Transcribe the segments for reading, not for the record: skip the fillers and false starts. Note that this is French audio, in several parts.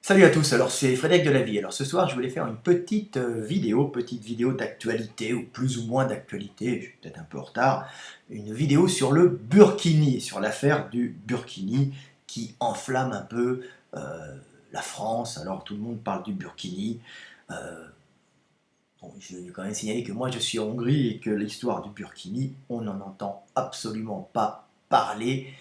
Salut à tous, alors c'est Frédéric de la Vie. Alors ce soir je voulais faire une petite vidéo d'actualité ou plus ou moins d'actualité, je suis peut-être un peu en retard, une vidéo sur le Burkini, sur l'affaire du Burkini qui enflamme un peu la France. Alors tout le monde parle du Burkini. Euh, bon, je vais quand même signaler que moi je suis en Hongrie et que l'histoire du Burkini, on n'en entend absolument pas parler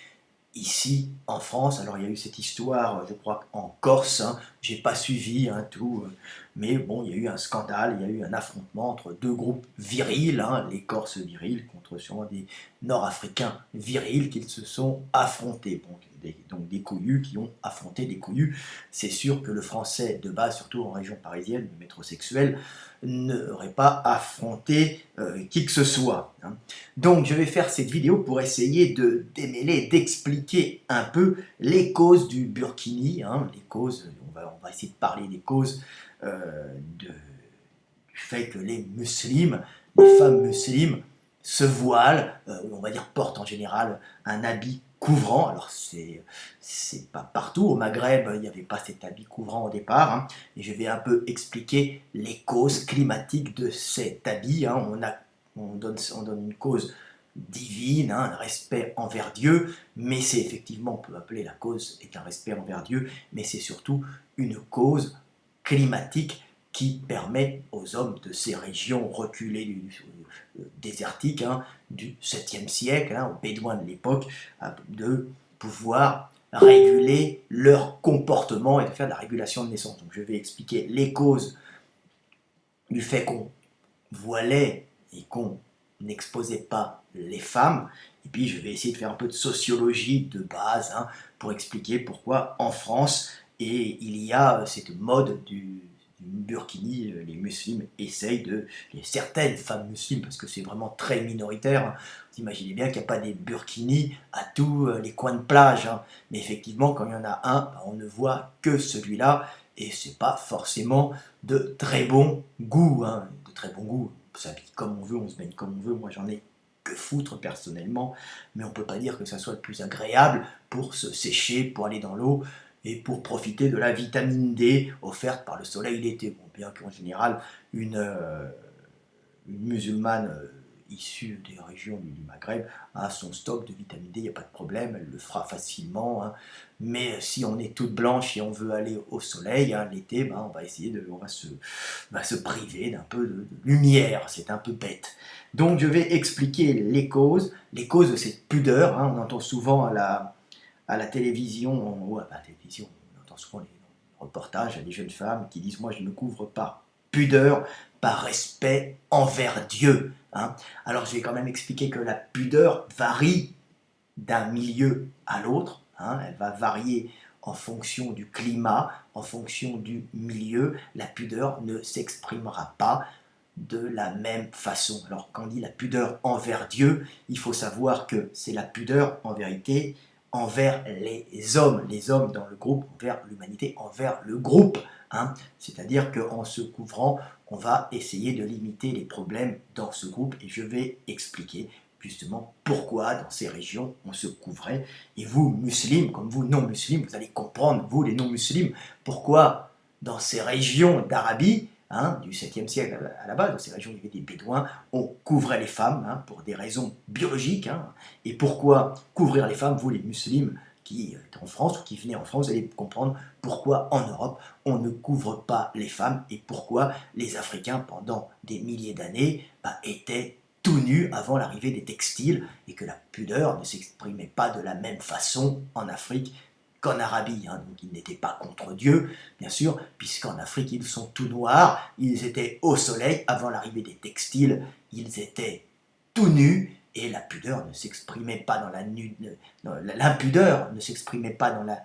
ici en France. Alors il y a eu cette histoire, je crois en Corse, hein, j'ai pas suivi tout, mais bon, il y a eu un scandale, il y a eu un affrontement entre deux groupes virils, hein, les Corses virils contre sûrement des Nord-Africains virils qui se sont affrontés. Bon, donc des couillus qui ont affronté des couillus. C'est sûr que le français de base, surtout en région parisienne, le métrosexuel, n'aurait pas affronté qui que ce soit, hein. Donc je vais faire cette vidéo pour essayer de démêler, d'expliquer un peu les causes du Burkini, hein, les causes, on va essayer de parler des causes du fait que les musulmans, les femmes musulmanes se voilent, on va dire portent en général un habit couvrant. Alors c'est pas partout, au Maghreb il n'y avait pas cet habit couvrant au départ, hein, et je vais un peu expliquer les causes climatiques de cet habit, hein. On donne une cause divine, hein, un respect envers Dieu, mais c'est effectivement, on peut appeler la cause est un respect envers Dieu, mais c'est surtout une cause climatique qui permet aux hommes de ces régions reculées désertiques, hein, du 7e siècle, hein, aux Bédouins de l'époque, de pouvoir réguler leur comportement et de faire de la régulation de naissance. Donc je vais expliquer les causes du fait qu'on voilait et qu'on n'exposait pas les femmes. Et puis je vais essayer de faire un peu de sociologie de base, hein, pour expliquer pourquoi en France, et il y a cette mode du burkini, les musulmans essayent certaines femmes musulmanes, parce que c'est vraiment très minoritaire, hein. Vous imaginez bien qu'il n'y a pas des burkinis à tous les coins de plage, hein. Mais effectivement, quand il y en a un, on ne voit que celui-là, et c'est pas forcément de très bon goût, hein, de très bon goût. On s'habille comme on veut, on se baigne comme on veut, moi j'en ai que foutre personnellement, mais on peut pas dire que ça soit le plus agréable pour se sécher, pour aller dans l'eau et pour profiter de la vitamine D offerte par le soleil l'été. Bon, bien qu'en général, une musulmane issue des régions du Maghreb a son stock de vitamine D, il n'y a pas de problème, elle le fera facilement, hein. Mais si on est toute blanche et on veut aller au soleil, hein, l'été, ben, on va essayer va se priver d'un peu de lumière, c'est un peu bête. Donc je vais expliquer les causes de cette pudeur, hein. On entend souvent à la télévision, ou à la télévision, on entend souvent les reportages à des jeunes femmes qui disent « moi je ne me couvre pas ». Pudeur par respect envers Dieu, hein. Alors je vais quand même expliquer que la pudeur varie d'un milieu à l'autre, hein. Elle va varier en fonction du climat, en fonction du milieu. La pudeur ne s'exprimera pas de la même façon. Alors quand on dit la pudeur envers Dieu, il faut savoir que c'est la pudeur en vérité envers les hommes dans le groupe, envers l'humanité, envers le groupe, hein. C'est-à-dire qu'en se couvrant, on va essayer de limiter les problèmes dans ce groupe, et je vais expliquer justement pourquoi dans ces régions on se couvrait. Et vous, musulmans, comme vous, non-musulmans, vous allez comprendre, vous les non-musulmans, pourquoi dans ces régions d'Arabie, hein, du 7e siècle à la base, dans ces régions où il y avait des bédouins, on couvrait les femmes, hein, pour des raisons biologiques, hein. Et pourquoi couvrir les femmes, vous les musulmans qui êtes en France ou qui venez en France, vous allez comprendre pourquoi en Europe on ne couvre pas les femmes et pourquoi les Africains pendant des milliers d'années étaient tout nus avant l'arrivée des textiles, et que la pudeur ne s'exprimait pas de la même façon en Afrique qu'en Arabie, hein. Donc ils n'étaient pas contre Dieu, bien sûr, puisqu'en Afrique ils sont tout noirs, ils étaient au soleil avant l'arrivée des textiles, ils étaient tout nus, et la pudeur ne s'exprimait pas dans l'impudeur ne s'exprimait pas dans la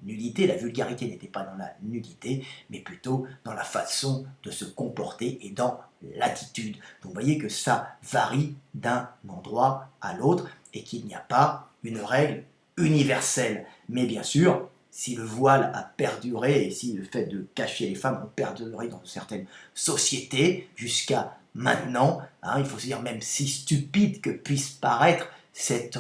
nudité, la vulgarité n'était pas dans la nudité, mais plutôt dans la façon de se comporter et dans l'attitude. Donc vous voyez que ça varie d'un endroit à l'autre et qu'il n'y a pas une règle universelle. Mais bien sûr, si le voile a perduré et si le fait de cacher les femmes a perduré dans certaines sociétés jusqu'à maintenant, hein, il faut se dire, même si stupide que puisse paraître cette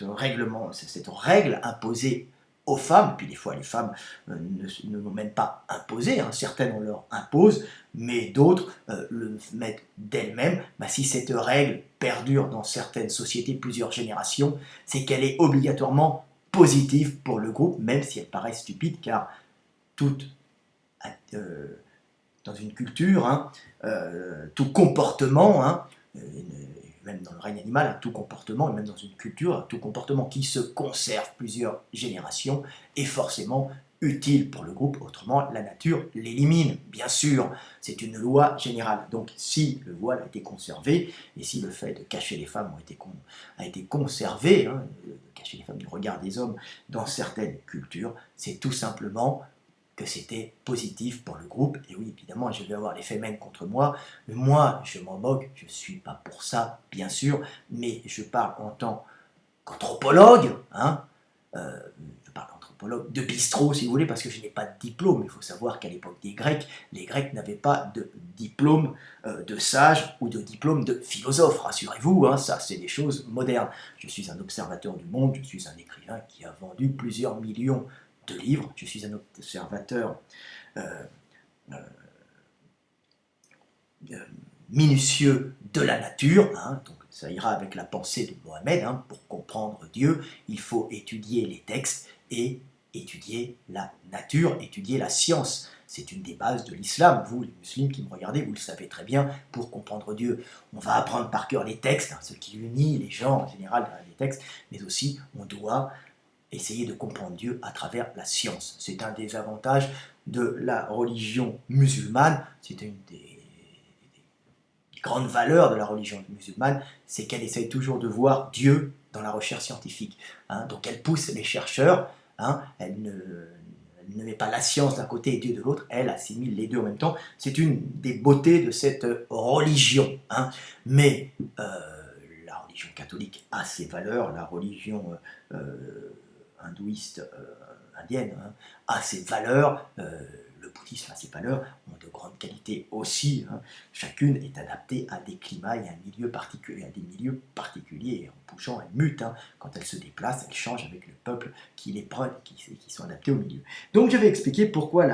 règle imposée aux femmes, puis des fois les femmes ne vont même pas imposer, hein. Certaines on leur impose, mais d'autres le mettent d'elles-mêmes. Bah, si cette règle perdure dans certaines sociétés plusieurs générations, c'est qu'elle est obligatoirement positive pour le groupe, même si elle paraît stupide, car toute, euh, dans une culture, hein, tout comportement, hein, même dans le règne animal, tout comportement, et même dans une culture, tout comportement qui se conserve plusieurs générations est forcément utile pour le groupe, autrement la nature l'élimine, bien sûr, c'est une loi générale. Donc si le voile a été conservé, et si le fait de cacher les femmes a été conservé, hein, de cacher les femmes du regard des hommes dans certaines cultures, c'est tout simplement que c'était positif pour le groupe. Et oui, évidemment, je vais avoir l'effet même contre moi. Mais moi, je m'en moque, je ne suis pas pour ça, bien sûr, mais je parle en tant qu'anthropologue, hein, je parle d'anthropologue, de bistrot, si vous voulez, parce que je n'ai pas de diplôme. Il faut savoir qu'à l'époque des Grecs, les Grecs n'avaient pas de diplôme de sage ou de diplôme de philosophe, rassurez-vous, hein, ça c'est des choses modernes. Je suis un observateur du monde, je suis un écrivain qui a vendu plusieurs millions de livres, je suis un observateur euh, euh, minutieux de la nature, hein, donc ça ira avec la pensée de Mohammed, hein, pour comprendre Dieu, il faut étudier les textes et étudier la nature, étudier la science. C'est une des bases de l'islam. Vous, les musulmans qui me regardez, vous le savez très bien, pour comprendre Dieu, on va apprendre par cœur les textes, hein, ce qui unit les gens en général dans les textes, mais aussi on doit essayer de comprendre Dieu à travers la science. C'est un des avantages de la religion musulmane, c'est une des grandes valeurs de la religion musulmane, c'est qu'elle essaye toujours de voir Dieu dans la recherche scientifique. Hein. Donc elle pousse les chercheurs, hein, elle ne met pas la science d'un côté et Dieu de l'autre, elle assimile les deux en même temps. C'est une des beautés de cette religion. Hein. Mais la religion catholique a ses valeurs, la religion hindouiste, indienne, hein, a ses valeurs, le bouddhisme a ses valeurs, ont de grandes qualités aussi. Hein. Chacune est adaptée à des climats et à un milieu particulier, à des milieux particuliers. En bougeant, elle mute. Hein. Quand elle se déplace, elle change avec le peuple qui les prend, qui sont adaptés au milieu. Donc je vais expliquer pourquoi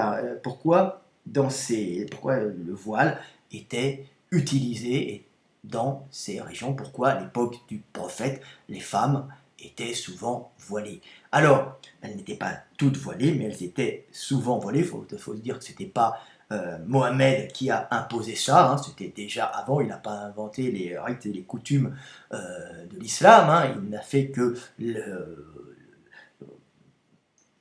pourquoi le voile était utilisé dans ces régions, pourquoi à l'époque du prophète, les femmes étaient souvent voilées. Alors, elles n'étaient pas toutes voilées, mais elles étaient souvent voilées. Il faut se dire que ce n'était pas Mohammed qui a imposé ça, hein, c'était déjà avant, il n'a pas inventé les rites et les coutumes de l'islam, hein, il n'a fait que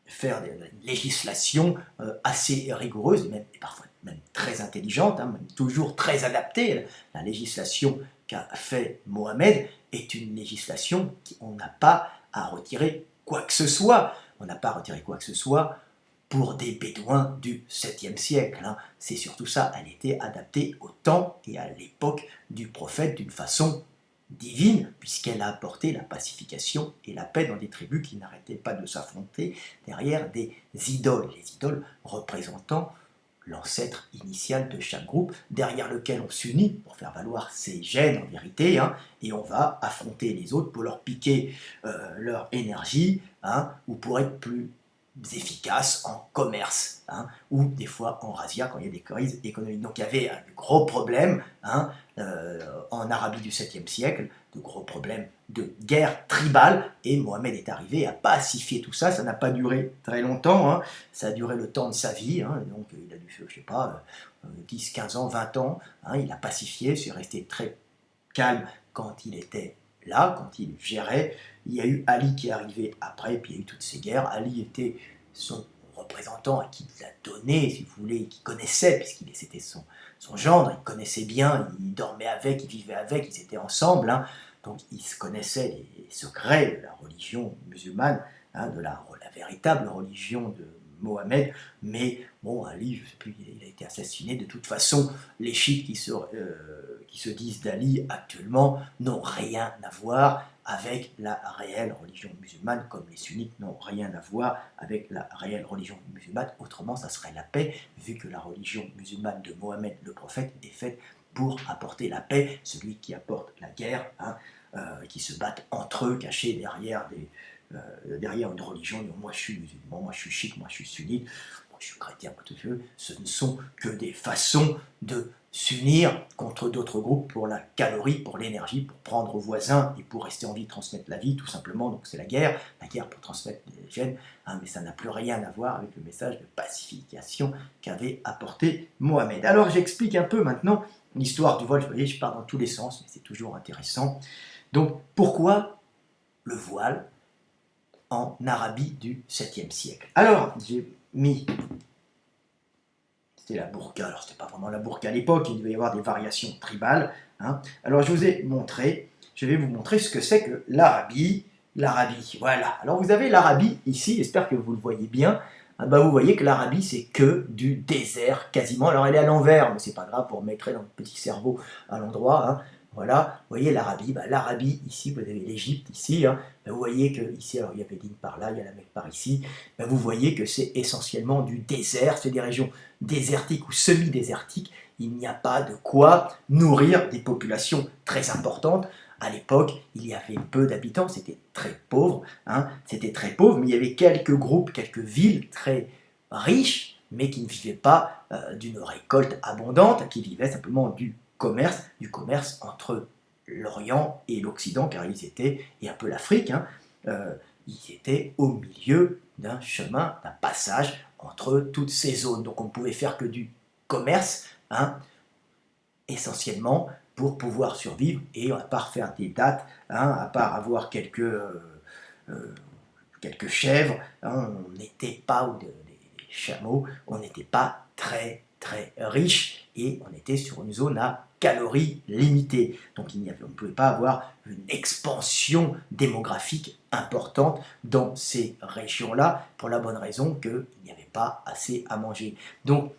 faire des législations assez rigoureuses, et parfois même très intelligentes, hein, même toujours très adaptées. La législation qu'a fait Mohammed est une législation qu'on n'a pas à retirer quoi que ce soit. On n'a pas à retirer quoi que ce soit pour des bédouins du 7e siècle. Hein. C'est surtout ça, elle était adaptée au temps et à l'époque du prophète d'une façon divine, puisqu'elle a apporté la pacification et la paix dans des tribus qui n'arrêtaient pas de s'affronter derrière des idoles. Les idoles représentant l'ancêtre initial de chaque groupe, derrière lequel on s'unit pour faire valoir ses gènes en vérité, hein, et on va affronter les autres pour leur piquer leur énergie, hein, ou pour être plus efficace en commerce, hein, ou des fois en razzia quand il y a des crises économiques. Donc il y avait un gros problème, hein, en Arabie du 7e siècle, de gros problèmes de guerre tribale, et Mohammed est arrivé à pacifier tout ça. Ça n'a pas duré très longtemps, hein, ça a duré le temps de sa vie, hein, donc il a dû, je sais pas, 10, 15 ans, 20 ans, hein, il a pacifié, c'est resté très calme quand il était là, quand il gérait. Il y a eu Ali qui est arrivé après, puis il y a eu toutes ces guerres. Ali était son représentant à qui il a donné, si vous voulez, qui connaissait, puisqu'il c'était son gendre, il connaissait bien, il dormait avec, il vivait avec, ils étaient ensemble, hein, donc il se connaissait les secrets de la religion musulmane, hein, de la véritable religion de Mohammed, mais bon, Ali, je sais plus, il a été assassiné. De toute façon, les chiites qui se disent d'Ali actuellement n'ont rien à voir avec la réelle religion musulmane, comme les sunnites n'ont rien à voir avec la réelle religion musulmane. Autrement, ça serait la paix, vu que la religion musulmane de Mohammed, le prophète, est faite pour apporter la paix, celui qui apporte la guerre, hein, qui se battent entre eux, cachés derrière derrière une religion, moi je suis musulman, moi je suis chiite, moi je suis sunnite, moi je suis chrétien, ce ne sont que des façons de s'unir contre d'autres groupes pour la calorie, pour l'énergie, pour prendre aux voisins et pour rester en vie, transmettre la vie, tout simplement. Donc c'est la guerre pour transmettre les gènes, hein, mais ça n'a plus rien à voir avec le message de pacification qu'avait apporté Mohamed. Alors j'explique un peu maintenant l'histoire du voile. Vous voyez, je pars dans tous les sens, mais c'est toujours intéressant. Donc pourquoi le voile en Arabie du 7e siècle? Alors j'ai mis... C'était la burqa, alors c'était pas vraiment la burqa à l'époque, il devait y avoir des variations tribales. Hein. Alors je vais vous montrer ce que c'est que l'Arabie. L'Arabie, voilà. Alors vous avez l'Arabie ici, j'espère que vous le voyez bien. Ah bah vous voyez que l'Arabie c'est que du désert quasiment. Alors elle est à l'envers, mais c'est pas grave, pour mettre dans le petit cerveau à l'endroit. Hein. Voilà, vous voyez l'Arabie, l'Arabie ici, vous avez l'Égypte ici, hein. Vous voyez que ici, alors il y a Médine par là, il y a la Mecque par ici, vous voyez que c'est essentiellement du désert, c'est des régions désertiques ou semi-désertiques, il n'y a pas de quoi nourrir des populations très importantes. À l'époque, il y avait peu d'habitants, c'était très pauvre, hein, c'était très pauvre, mais il y avait quelques groupes, quelques villes très riches, mais qui ne vivaient pas d'une récolte abondante, qui vivaient simplement du commerce entre l'Orient et l'Occident, car ils étaient, et un peu l'Afrique, hein, ils étaient au milieu d'un chemin, d'un passage entre toutes ces zones. Donc on ne pouvait faire que du commerce, hein, essentiellement pour pouvoir survivre, et à part faire des dates, hein, à part avoir quelques chèvres, hein, on n'était pas, ou des chameaux, on n'était pas très très riche, et on était sur une zone à calories limitées. Donc on ne pouvait pas avoir une expansion démographique importante dans ces régions-là, pour la bonne raison qu'il n'y avait pas assez à manger. Donc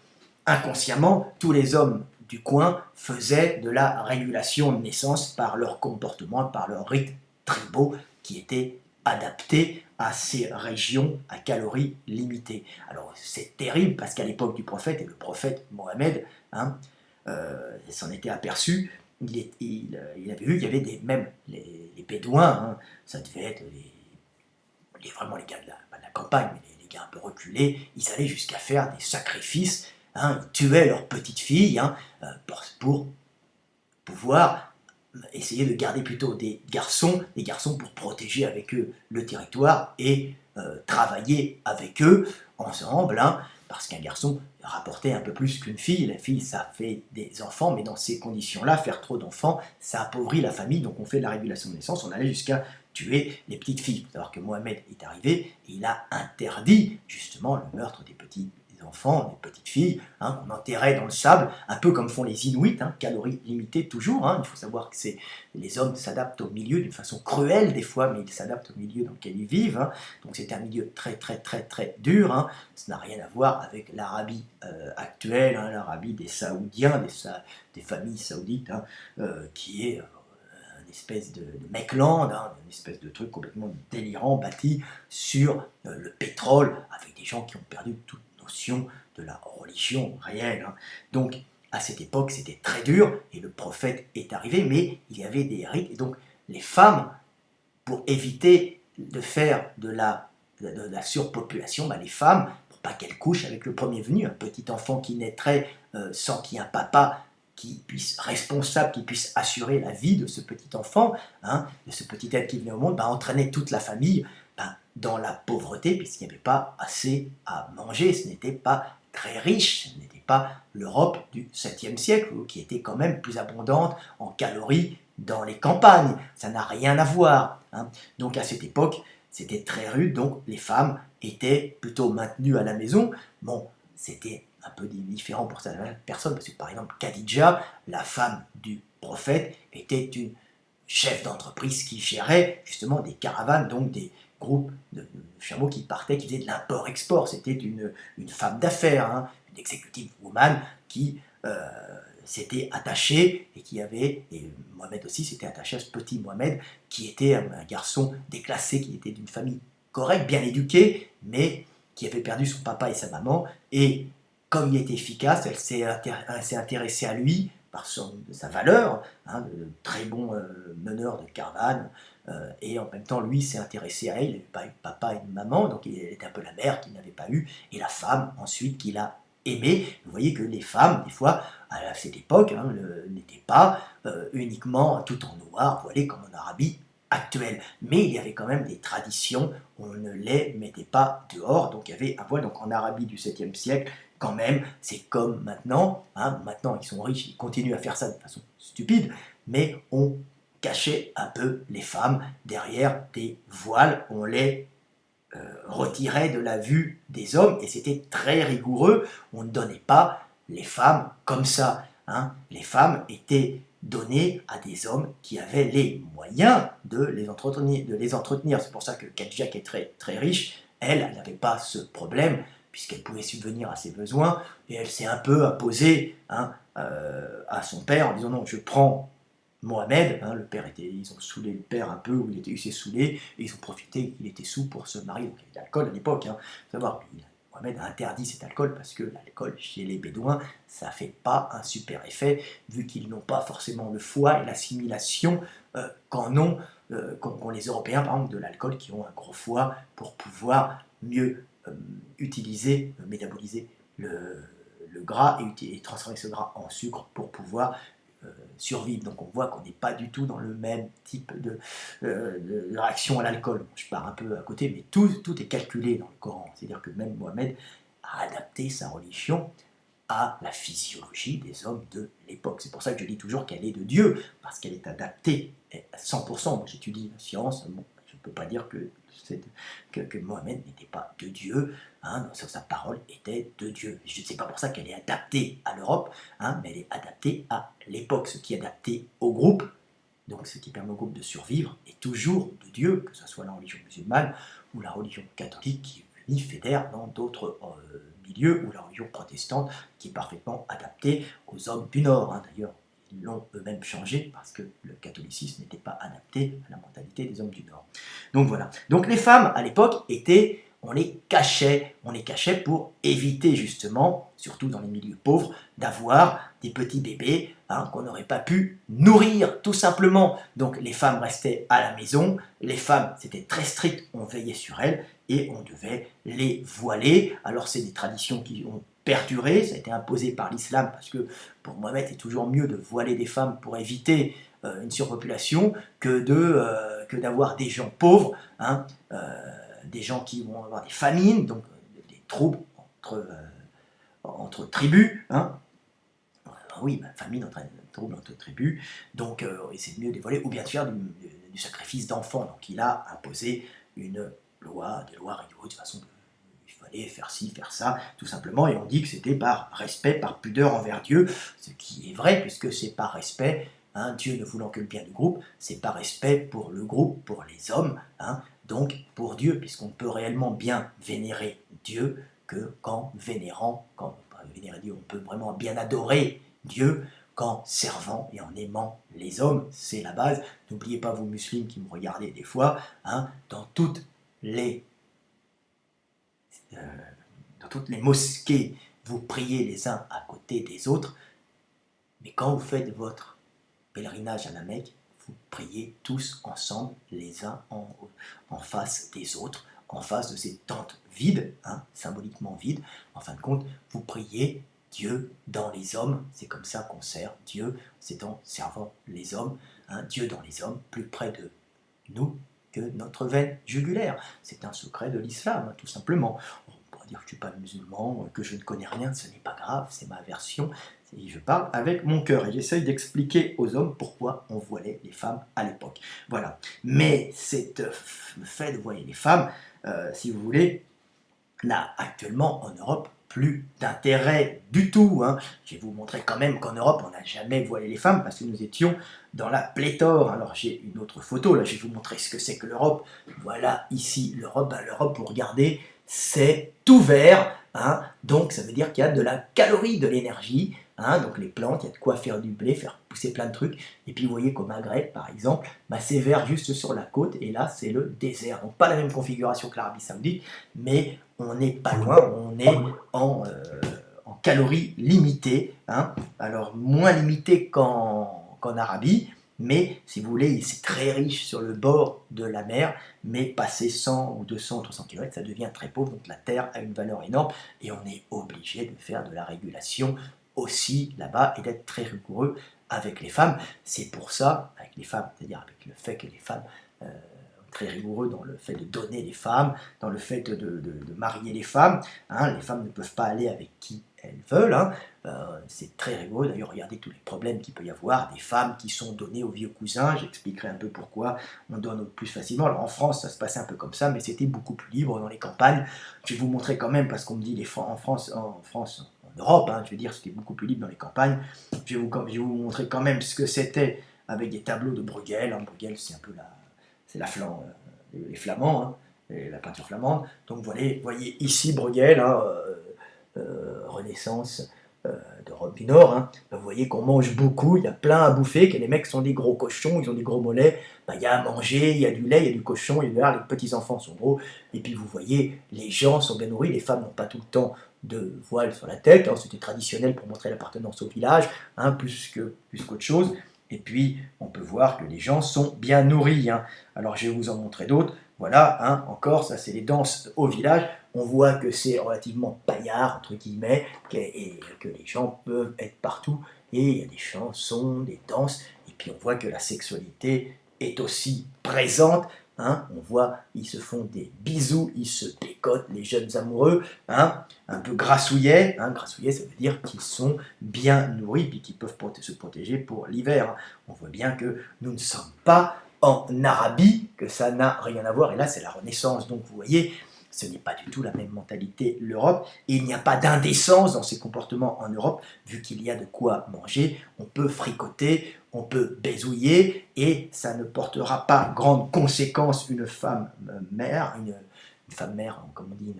inconsciemment, tous les hommes du coin faisaient de la régulation de naissance par leur comportement, par leurs rites tribaux qui étaient adaptés à ces régions à calories limitées. Alors c'est terrible parce qu'à l'époque du prophète, et le prophète Mohammed, hein, s'en était aperçu, il avait vu qu'il y avait même les bédouins, hein, ça devait être vraiment les gars de la campagne, mais les gars un peu reculés, ils allaient jusqu'à faire des sacrifices, hein, ils tuaient leurs petites filles, hein, pour pouvoir essayer de garder plutôt des garçons pour protéger avec eux le territoire et travailler avec eux ensemble, hein, parce qu'un garçon rapportait un peu plus qu'une fille. La fille, ça fait des enfants, mais dans ces conditions-là, faire trop d'enfants, ça appauvrit la famille, donc on fait de la régulation de naissance, on allait jusqu'à tuer les petites filles. Il faut savoir que Mohamed est arrivé et il a interdit justement le meurtre des petits enfants, des petites filles, hein, qu'on enterrait dans le sable, un peu comme font les Inuits, hein, calories limitées toujours. Hein. Il faut savoir que les hommes s'adaptent au milieu d'une façon cruelle des fois, mais ils s'adaptent au milieu dans lequel ils vivent. Hein. Donc c'est un milieu très très très très dur. Hein. Ça n'a rien à voir avec l'Arabie actuelle, hein, l'Arabie des Saoudiens, des familles saoudites, hein, qui est une espèce de Mecland, hein, une espèce de truc complètement délirant, bâti sur le pétrole, avec des gens qui ont perdu toute notion de la religion réelle. Hein. Donc, à cette époque, c'était très dur, et le prophète est arrivé, mais il y avait des rites, et donc les femmes, pour éviter de faire de la surpopulation, les femmes, pour pas qu'elles couchent avec le premier venu, un petit enfant qui naîtrait sans qu'il y ait un papa qui puisse responsable, qui puisse assurer la vie de ce petit enfant, hein, de ce petit être qui venait au monde, entraînait toute la famille dans la pauvreté, puisqu'il n'y avait pas assez à manger, ce n'était pas très riche, ce n'était pas l'Europe du 7e siècle, qui était quand même plus abondante en calories dans les campagnes, ça n'a rien à voir. Hein. Donc à cette époque, c'était très rude, donc les femmes étaient plutôt maintenues à la maison. Bon, c'était un peu différent pour certaines personnes, parce que par exemple, Khadija, la femme du prophète, était une chef d'entreprise qui gérait justement des caravanes, donc des groupes de chameaux qui partaient, qui faisaient de l'import-export. C'était une femme d'affaires, hein, une executive woman qui s'était attachée et qui avait, et Mohamed aussi s'était attaché à ce petit Mohamed qui était un garçon déclassé, qui était d'une famille correcte, bien éduquée, mais qui avait perdu son papa et sa maman, et comme il était efficace, elle s'est intéressée à lui par sa valeur, hein, de très bon meneur de caravane, et en même temps, lui s'est intéressé à elle, il n'avait pas eu de papa et de maman, donc il était un peu la mère qu'il n'avait pas eu, et la femme ensuite qu'il a aimée. Vous voyez que les femmes, des fois, à cette époque, hein, n'étaient pas uniquement tout en noir, voilées comme en Arabie actuelle. Mais il y avait quand même des traditions, on ne les mettait pas dehors, donc il y avait un voile. Donc en Arabie du 7e siècle, quand même, c'est comme maintenant, hein, maintenant ils sont riches, ils continuent à faire ça de façon stupide, mais on cachait un peu les femmes derrière des voiles, on les retirait de la vue des hommes, et c'était très rigoureux, on ne donnait pas les femmes comme ça. Hein. Les femmes étaient données à des hommes qui avaient les moyens de les entretenir. C'est pour ça que Khadija, qui est très, très riche, elle n'avait pas ce problème, puisqu'elle pouvait subvenir à ses besoins, et elle s'est un peu imposée, hein, à son père en disant non, je prends Mohamed, hein, le père ils ont saoulé le père un peu, où il s'est saoulé, et ils ont profité qu'il était saoul pour se marier. Donc il y avait de l'alcool à l'époque, hein. Faut savoir, Mohamed a interdit cet alcool parce que l'alcool chez les Bédouins, ça ne fait pas un super effet, vu qu'ils n'ont pas forcément le foie et l'assimilation qu'ont les Européens, par exemple, de l'alcool, qui ont un gros foie pour pouvoir mieux utiliser, métaboliser le gras et transformer ce gras en sucre pour pouvoir survivre. Donc on voit qu'on n'est pas du tout dans le même type de réaction à l'alcool. Je pars un peu à côté, mais tout est calculé dans le Coran. C'est-à-dire que même Mohamed a adapté sa religion à la physiologie des hommes de l'époque. C'est pour ça que je dis toujours qu'elle est de Dieu, parce qu'elle est adaptée à 100%. Moi j'étudie la science, bon, je ne peux pas dire que Mohamed n'était pas de Dieu, hein, sa parole était de Dieu. Je ne sais pas pour ça qu'elle est adaptée à l'Europe, hein, mais elle est adaptée à l'époque. Ce qui est adapté au groupe, donc ce qui permet au groupe de survivre, est toujours de Dieu, que ce soit la religion musulmane ou la religion catholique qui unit, fédère dans d'autres milieux, ou la religion protestante qui est parfaitement adaptée aux hommes du Nord. Hein. D'ailleurs, ils l'ont eux-mêmes changé parce que le catholicisme n'était pas adapté à la mentalité des hommes du Nord. Donc voilà. Donc les femmes à l'époque on les cachait pour éviter justement, surtout dans les milieux pauvres, d'avoir des petits bébés, hein, qu'on n'aurait pas pu nourrir tout simplement. Donc les femmes restaient à la maison, les femmes c'était très strict, on veillait sur elles et on devait les voiler. Alors c'est des traditions qui ont perduré, ça a été imposé par l'islam parce que pour Mohamed c'est toujours mieux de voiler des femmes pour éviter une surpopulation que d'avoir des gens pauvres, hein, des gens qui vont avoir des famines, donc des troubles entre tribus. Hein. Oui, famine entraîne trouble entre tribus, donc c'est mieux de les voiler, ou bien de faire du sacrifice d'enfants. Donc il a imposé des lois rigoureuses, de façon il fallait faire ci, faire ça, tout simplement, et on dit que c'était par respect, par pudeur envers Dieu, ce qui est vrai, puisque c'est par respect, hein, Dieu ne voulant que le bien du groupe, c'est par respect pour le groupe, pour les hommes, hein, donc pour Dieu, puisqu'on peut réellement bien vénérer Dieu que quand vénérer Dieu, on peut vraiment bien adorer Dieu qu'en servant et en aimant les hommes, c'est la base. N'oubliez pas, vous musulmans qui me regardez des fois, hein, dans toutes les mosquées, vous priez les uns à côté des autres, mais quand vous faites votre pèlerinage à la Mecque, vous priez tous ensemble, les uns en face des autres, en face de ces tentes vides, hein, symboliquement vides. En fin de compte, vous priez Dieu dans les hommes, c'est comme ça qu'on sert Dieu, c'est en servant les hommes, hein, Dieu dans les hommes, plus près de nous que notre veine jugulaire. C'est un secret de l'islam, hein, tout simplement. On pourrait dire que je ne suis pas musulman, que je ne connais rien, ce n'est pas grave, c'est ma version. Je parle avec mon cœur et j'essaye d'expliquer aux hommes pourquoi on voilait les femmes à l'époque. Voilà. Mais le fait de voiler les femmes, si vous voulez, n'a actuellement en Europe plus d'intérêt du tout. Hein. Je vais vous montrer quand même qu'en Europe, on n'a jamais voilé les femmes parce que nous étions dans la pléthore. Alors j'ai une autre photo, là je vais vous montrer ce que c'est que l'Europe. Voilà ici l'Europe. Ben, l'Europe, vous regardez, c'est tout vert. Hein. Donc ça veut dire qu'il y a de la calorie, de l'énergie. Hein. Donc les plantes, il y a de quoi faire du blé, faire pousser plein de trucs. Et puis vous voyez qu'au Maghreb, par exemple, ben, c'est vert juste sur la côte. Et là, c'est le désert. Donc pas la même configuration que l'Arabie Saoudite, mais on n'est pas loin, on est en calories limitées, hein. Alors moins limitées qu'en Arabie, mais si vous voulez, c'est très riche sur le bord de la mer, mais passé 100 ou 200 ou 300 km, ça devient très pauvre, donc la terre a une valeur énorme, et on est obligé de faire de la régulation aussi là-bas, et d'être très rigoureux avec les femmes. C'est pour ça, avec les femmes, c'est-à-dire avec le fait que les femmes très rigoureux dans le fait de donner les femmes, dans le fait de marier les femmes. Hein, les femmes ne peuvent pas aller avec qui elles veulent. Hein. C'est très rigoureux. D'ailleurs, regardez tous les problèmes qu'il peut y avoir. Des femmes qui sont données aux vieux cousins. J'expliquerai un peu pourquoi on donne plus facilement. Alors en France, ça se passait un peu comme ça, mais c'était beaucoup plus libre dans les campagnes. Je vais vous montrer quand même, parce qu'on me dit en France, en Europe, hein, je veux dire, c'était beaucoup plus libre dans les campagnes. Je vais vous montrer quand même ce que c'était avec des tableaux de Bruegel. Hein. Bruegel, c'est un peu les Flamands, hein, et la peinture flamande. Donc voyez ici Bruegel, hein, Renaissance d'Europe du Nord. Hein. Vous voyez qu'on mange beaucoup, il y a plein à bouffer, que les mecs sont des gros cochons, ils ont des gros mollets. Ben, il y a à manger, il y a du lait, il y a du cochon, et là, les petits-enfants sont gros. Et puis vous voyez, les gens sont bien nourris, les femmes n'ont pas tout le temps de voile sur la tête. Hein. C'était traditionnel pour montrer l'appartenance au village, hein, plus qu'autre chose. Et puis, on peut voir que les gens sont bien nourris. Hein. Alors, je vais vous en montrer d'autres. Voilà, hein, encore, ça c'est les danses au village. On voit que c'est relativement paillard, entre guillemets, et que les gens peuvent être partout. Et il y a des chansons, des danses, et puis on voit que la sexualité est aussi présente. Hein. On voit, ils se font des bisous, ils se pécotent, les jeunes amoureux, hein, un peu grassouillets. Hein. Grassouillets, ça veut dire qu'ils sont bien nourris, puis qu'ils peuvent se protéger pour l'hiver. Hein. On voit bien que nous ne sommes pas en Arabie, que ça n'a rien à voir, et là c'est la Renaissance, donc vous voyez, ce n'est pas du tout la même mentalité l'Europe, et il n'y a pas d'indécence dans ces comportements en Europe, vu qu'il y a de quoi manger, on peut fricoter, on peut baisouiller, et ça ne portera pas grande conséquence une femme mère, une femme mère, comme on dit,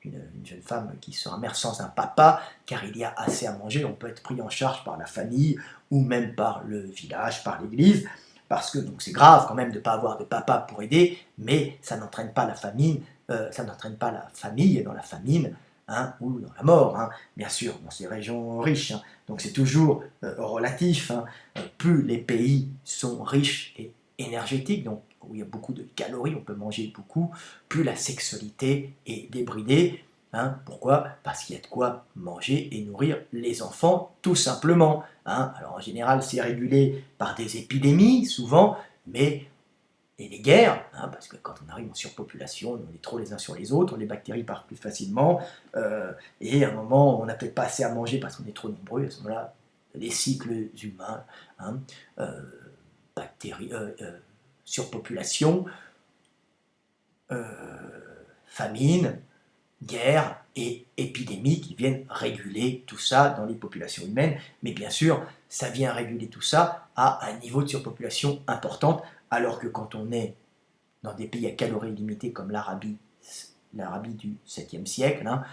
une jeune femme qui sera mère sans un papa, car il y a assez à manger, on peut être pris en charge par la famille, ou même par le village, par l'église, parce que donc c'est grave quand même de ne pas avoir de papa pour aider, mais ça n'entraîne pas la famine, ça n'entraîne pas la famille dans la famine, hein, ou dans la mort, hein, bien sûr, dans ces régions riches. Hein. Donc c'est toujours relatif. Hein. Plus les pays sont riches et énergétiques, donc où il y a beaucoup de calories, on peut manger beaucoup, plus la sexualité est débridée. Hein. Pourquoi? Parce qu'il y a de quoi manger et nourrir les enfants, tout simplement. Hein. Alors en général, c'est régulé par des épidémies, souvent, mais et les guerres, hein, parce que quand on arrive en surpopulation, on est trop les uns sur les autres, les bactéries partent plus facilement, et à un moment, on n'a peut-être pas assez à manger parce qu'on est trop nombreux, à ce moment-là, les cycles humains, hein, bactéries, surpopulation, famine, guerre et épidémies qui viennent réguler tout ça dans les populations humaines. Mais bien sûr, ça vient réguler tout ça à un niveau de surpopulation importante, alors que quand on est dans des pays à calories limitées comme l'Arabie du 7e siècle, hein,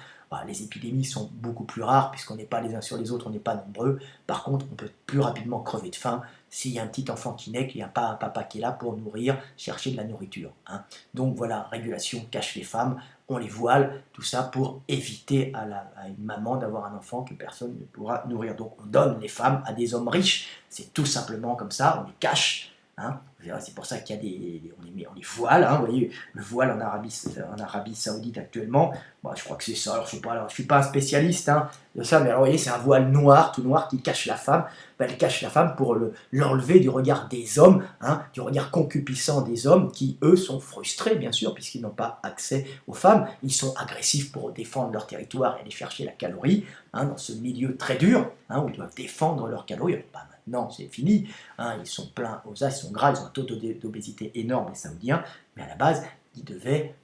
les épidémies sont beaucoup plus rares puisqu'on n'est pas les uns sur les autres, on n'est pas nombreux. Par contre, on peut plus rapidement crever de faim s'il y a un petit enfant qui naît, qu'il n'y a pas un papa qui est là pour nourrir, chercher de la nourriture. Hein. Donc voilà, régulation cache les femmes, on les voile, tout ça pour éviter à une maman d'avoir un enfant que personne ne pourra nourrir. Donc on donne les femmes à des hommes riches, c'est tout simplement comme ça, on les cache. Hein. C'est pour ça qu'il y a on les voile. Hein. Vous voyez, le voile en Arabie Saoudite actuellement, je crois que c'est ça. Alors, je ne suis pas un spécialiste hein, de ça, mais alors, vous voyez, c'est un voile noir, tout noir, qui cache la femme. Elle cache la femme pour l'enlever du regard des hommes, hein, du regard concupissant des hommes, qui, eux, sont frustrés, bien sûr, puisqu'ils n'ont pas accès aux femmes. Ils sont agressifs pour défendre leur territoire et aller chercher la calorie, hein, dans ce milieu très dur, hein, où ils doivent défendre leur calorie. Non, c'est fini, hein, ils sont pleins aux as, ils sont gras, ils ont un taux d'obésité énorme, les Saoudiens, mais à la base, ils devaient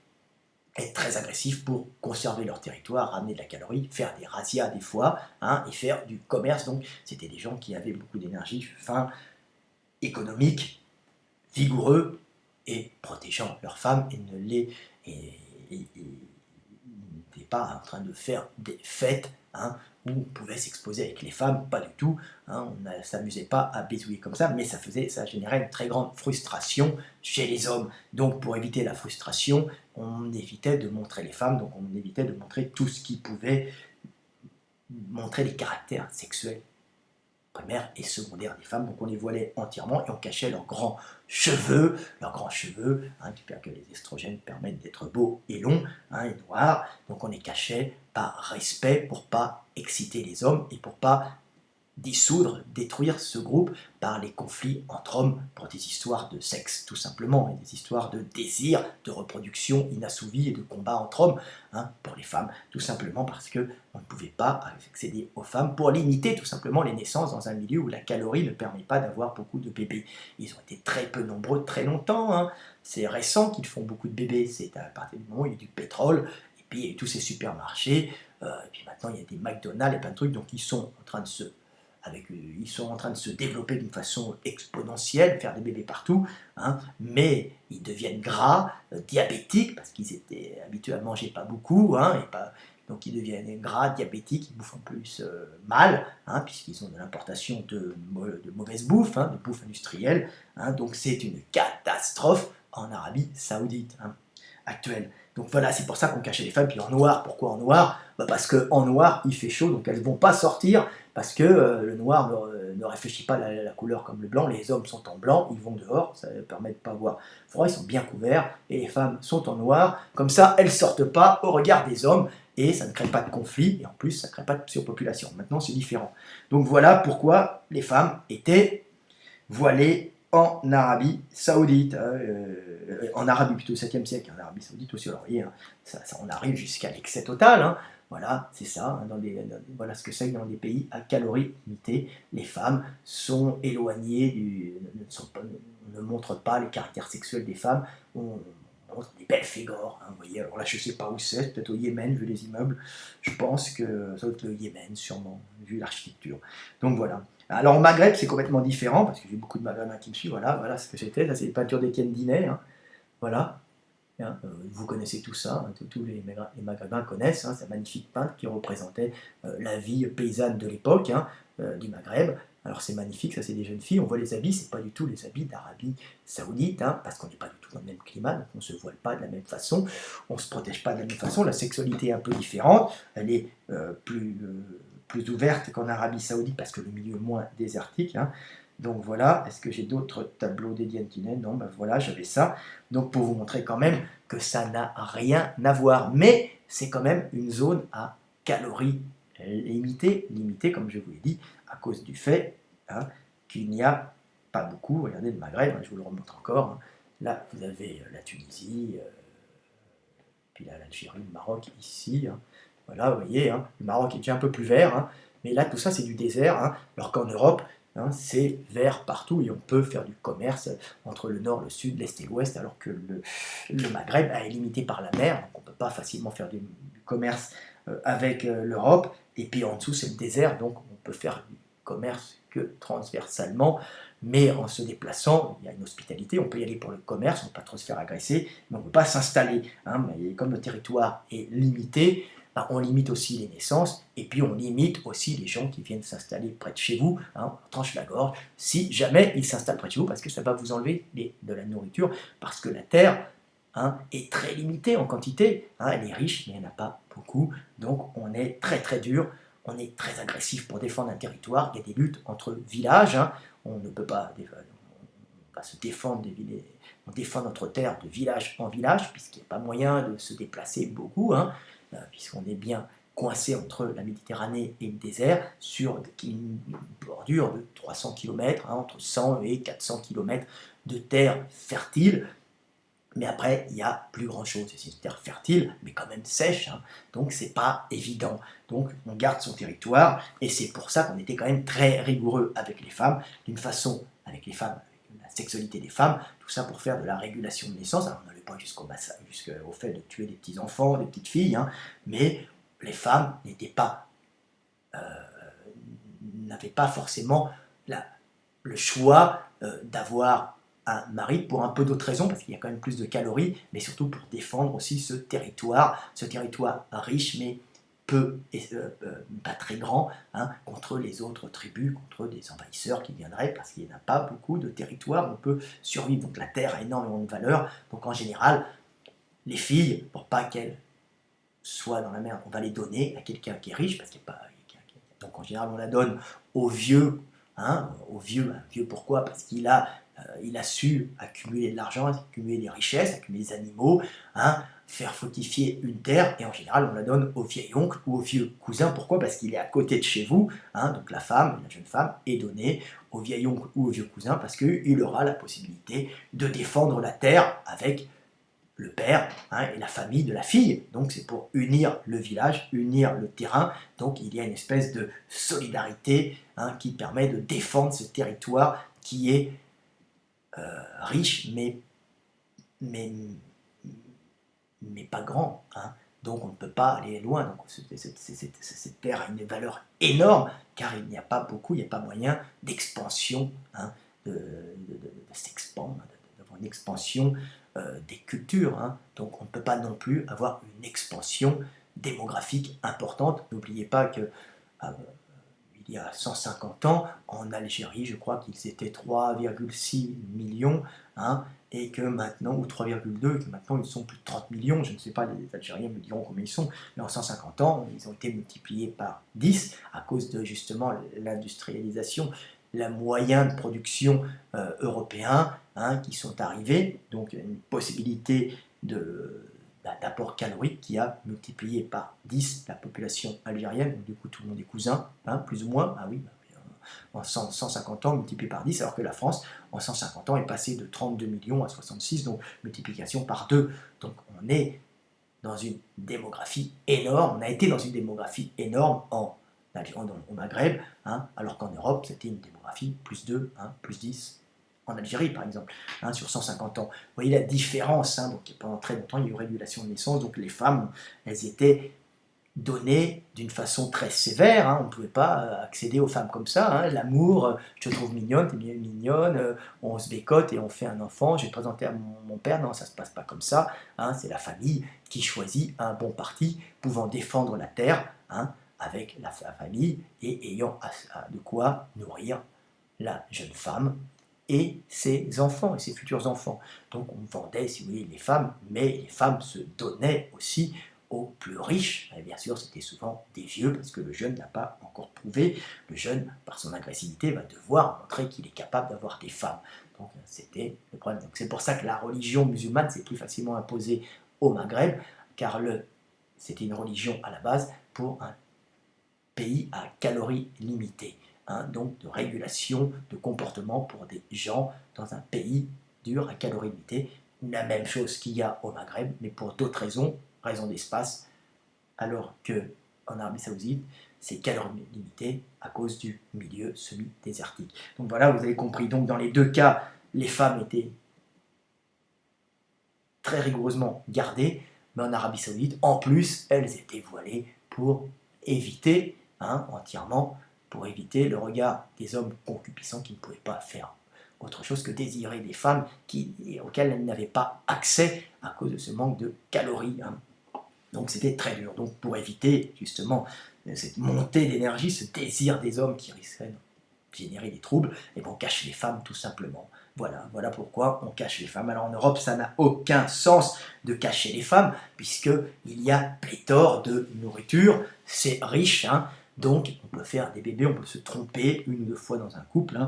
être très agressifs pour conserver leur territoire, ramener de la calorie, faire des razzias des fois, hein, et faire du commerce. Donc, c'était des gens qui avaient beaucoup d'énergie, faim, économique, vigoureux, et protégeant leurs femmes, et n'étaient pas en train de faire des fêtes, hein, où on pouvait s'exposer avec les femmes, pas du tout, hein, on ne s'amusait pas à baisouiller comme ça, mais ça générait une très grande frustration chez les hommes. Donc pour éviter la frustration, on évitait de montrer les femmes, donc on évitait de montrer tout ce qui pouvait montrer les caractères sexuels primaire et secondaire des femmes. Donc on les voilait entièrement et on cachait leurs grands cheveux, hein, que les estrogènes permettent d'être beaux et longs, hein, et noirs. Donc on les cachait par respect pour pas exciter les hommes et pour pas dissoudre, détruire ce groupe par les conflits entre hommes pour des histoires de sexe, tout simplement, et des histoires de désir, de reproduction inassouvis et de combat entre hommes, hein, pour les femmes, tout simplement parce que on ne pouvait pas accéder aux femmes pour limiter tout simplement les naissances dans un milieu où la calorie ne permet pas d'avoir beaucoup de bébés. Ils ont été très peu nombreux très longtemps, hein. C'est récent qu'ils font beaucoup de bébés, c'est à partir du moment où il y a du pétrole, et puis il y a eu tous ces supermarchés, et puis maintenant il y a des McDonald's et plein de trucs, donc ils sont en train de se développer d'une façon exponentielle, faire des bébés partout, hein, mais ils deviennent gras, diabétiques, parce qu'ils étaient habitués à manger pas beaucoup, hein, donc ils deviennent gras, diabétiques, ils bouffent en plus mal, hein, puisqu'ils ont de l'importation de mauvaise bouffe, hein, de bouffe industrielle, hein, donc c'est une catastrophe en Arabie Saoudite, hein, actuelle. Donc voilà, c'est pour ça qu'on cachait les femmes. Puis en noir, pourquoi en noir? Parce qu'en noir, il fait chaud, donc elles ne vont pas sortir, parce que le noir ne réfléchit pas la couleur comme le blanc. Les hommes sont en blanc, ils vont dehors, ça ne permet de pas avoir froid, ils sont bien couverts, et les femmes sont en noir. Comme ça, elles ne sortent pas au regard des hommes, et ça ne crée pas de conflit, et en plus, ça ne crée pas de surpopulation. Maintenant, c'est différent. Donc voilà pourquoi les femmes étaient voilées en Arabie Saoudite, en Arabie plutôt au 7e siècle, en Arabie Saoudite aussi, alors vous voyez, hein, on arrive jusqu'à l'excès total, hein. Voilà, c'est ça, hein, voilà ce que c'est que dans des pays à calories limitées, les femmes sont éloignées, ne montrent pas les caractères sexuels des femmes, on montre des belles figures, hein, vous voyez, alors là je ne sais pas où c'est, peut-être au Yémen, vu les immeubles, je pense que ça doit être le Yémen, sûrement, vu l'architecture. Donc voilà. Alors au Maghreb, c'est complètement différent, parce que j'ai beaucoup de Maghrébins qui me suivent, voilà ce que c'était, ça c'est les peintures d'Étienne Dinet, hein, voilà. Hein, vous connaissez tout ça, hein, tous les Maghrébins connaissent, hein, c'est magnifique peintre qui représentait la vie paysanne de l'époque, hein, du Maghreb. Alors c'est magnifique, ça c'est des jeunes filles, on voit les habits, c'est pas du tout les habits d'Arabie Saoudite, hein, parce qu'on n'est pas du tout dans le même climat, donc on ne se voile pas de la même façon, on ne se protège pas de la même façon, la sexualité est un peu différente, elle est plus ouverte qu'en Arabie Saoudite, parce que le milieu est moins désertique, hein. Donc voilà, est-ce que j'ai d'autres tableaux d'Étienne Dinet? Non, ben voilà, j'avais ça. Donc pour vous montrer quand même que ça n'a rien à voir. Mais c'est quand même une zone à calories limitée, comme je vous l'ai dit, à cause du fait, hein, qu'il n'y a pas beaucoup. Regardez le Maghreb, hein, je vous le remontre encore, hein. Là, vous avez la Tunisie, puis là, l'Algérie, le Maroc, ici, hein. Voilà, vous voyez, hein, le Maroc est déjà un peu plus vert, hein, mais là, tout ça, c'est du désert, hein, alors qu'en Europe, hein, c'est vert partout et on peut faire du commerce entre le nord, le sud, l'est et l'ouest, alors que le Maghreb est limité par la mer, donc on ne peut pas facilement faire du commerce avec l'Europe. Et puis en dessous, c'est le désert, donc on peut faire du commerce que transversalement, mais en se déplaçant, il y a une hospitalité, on peut y aller pour le commerce, on ne peut pas trop se faire agresser, mais on ne peut pas s'installer, hein. Mais comme le territoire est limité, ben, on limite aussi les naissances, et puis on limite aussi les gens qui viennent s'installer près de chez vous, hein, on tranche la gorge, si jamais ils s'installent près de chez vous, parce que ça va vous enlever de la nourriture, parce que la terre, hein, est très limitée en quantité, hein, elle est riche, mais il n'y en a pas beaucoup, donc on est très très dur, on est très agressif pour défendre un territoire, il y a des luttes entre villages, hein, on ne peut pas se défendre on défend notre terre de village en village, puisqu'il n'y a pas moyen de se déplacer beaucoup, hein, puisqu'on est bien coincé entre la Méditerranée et le désert, sur une bordure de 300 km, hein, entre 100 et 400 km de terre fertile. Mais après, il n'y a plus grand-chose. C'est une terre fertile, mais quand même sèche, hein, donc c'est pas évident. Donc on garde son territoire, et c'est pour ça qu'on était quand même très rigoureux avec les femmes, d'une façon, avec les femmes, avec la sexualité des femmes, tout ça pour faire de la régulation de naissance. Alors on n'allait pas jusqu'au fait de tuer des petits-enfants, des petites filles, hein, mais les femmes euh, n'avaient pas forcément le choix d'avoir un mari pour un peu d'autres raisons, parce qu'il y a quand même plus de calories, mais surtout pour défendre aussi ce territoire riche, mais pas très grand, hein, contre les autres tribus, contre des envahisseurs qui viendraient, parce qu'il n'y en a pas beaucoup de territoires où on peut survivre. Donc la terre a énormément de valeur, donc en général, les filles, pour pas qu'elles soient dans la merde, on va les donner à quelqu'un qui est riche, parce qu'il n'y a pas... Donc en général, on la donne aux vieux, au vieux. Un vieux, pourquoi? Parce il a su accumuler de l'argent, accumuler des richesses, accumuler des animaux, faire fructifier une terre, et en général on la donne au vieil oncle ou au vieux cousin. Pourquoi? Parce qu'il est à côté de chez vous, donc la jeune femme est donnée au vieil oncle ou au vieux cousin parce qu'il aura la possibilité de défendre la terre avec le père et la famille de la fille. Donc c'est pour unir le village, unir le terrain. Donc il y a une espèce de solidarité qui permet de défendre ce territoire qui est riche, mais, mais pas grand. Donc on ne peut pas aller loin. Donc cette terre a une valeur énorme, car il n'y a pas beaucoup, il n'y a pas moyen d'expansion, de s'expandre, d'avoir une expansion des cultures. Donc on ne peut pas non plus avoir une expansion démographique importante. N'oubliez pas que il y a 150 ans, en Algérie, je crois qu'ils étaient 3,6 millions, et que maintenant, ou 3,2, et que maintenant ils sont plus de 30 millions, je ne sais pas, les Algériens me diront combien ils sont, mais en 150 ans, ils ont été multipliés par 10 à cause de justement l'industrialisation, la moyenne de production européen qui sont arrivés, donc une possibilité d'apport calorique qui a multiplié par 10 la population algérienne. Donc, du coup, tout le monde est cousin, plus ou moins. Ah oui, en 150 ans, multiplié par 10, alors que la France, en 150 ans, est passée de 32 millions à 66, donc multiplication par 2. Donc on est dans une démographie énorme, on a été dans une démographie énorme au Maghreb, alors qu'en Europe, c'était une démographie plus 2, plus 10, en Algérie par exemple, sur 150 ans. Vous voyez la différence, donc pendant très longtemps il y a eu régulation de naissance, donc les femmes, elles étaient données d'une façon très sévère, on ne pouvait pas accéder aux femmes comme ça, l'amour, je te trouve mignonne, t'es mignonne, on se bécote et on fait un enfant, je vais te présenter à mon père, non ça ne se passe pas comme ça, c'est la famille qui choisit un bon parti, pouvant défendre la terre, avec la famille et ayant de quoi nourrir la jeune femme et ses enfants, et ses futurs enfants. Donc on vendait, si vous voulez, les femmes, mais les femmes se donnaient aussi aux plus riches. Et bien sûr, c'était souvent des vieux, parce que le jeune n'a pas encore prouvé. Le jeune, par son agressivité, va devoir montrer qu'il est capable d'avoir des femmes. Donc c'était le problème. Donc c'est pour ça que la religion musulmane s'est plus facilement imposée au Maghreb, car c'était une religion à la base pour un pays à calories limitées. Donc de régulation de comportement pour des gens dans un pays dur à calories limitées. La même chose qu'il y a au Maghreb, mais pour d'autres raisons d'espace, alors qu'en Arabie Saoudite, c'est calories limitées à cause du milieu semi-désertique. Donc voilà, vous avez compris. Donc dans les deux cas, les femmes étaient très rigoureusement gardées, mais en Arabie Saoudite, en plus, elles étaient voilées pour éviter entièrement, pour éviter le regard des hommes concupiscents qui ne pouvaient pas faire autre chose que désirer des femmes auxquelles elles n'avaient pas accès à cause de ce manque de calories. Donc c'était très dur. Donc pour éviter justement cette montée d'énergie, ce désir des hommes qui risquerait de générer des troubles, et on cache les femmes tout simplement. Voilà pourquoi on cache les femmes. Alors en Europe, ça n'a aucun sens de cacher les femmes, puisqu'il y a pléthore de nourriture, c'est riche, donc on peut faire des bébés, on peut se tromper une ou deux fois dans un couple,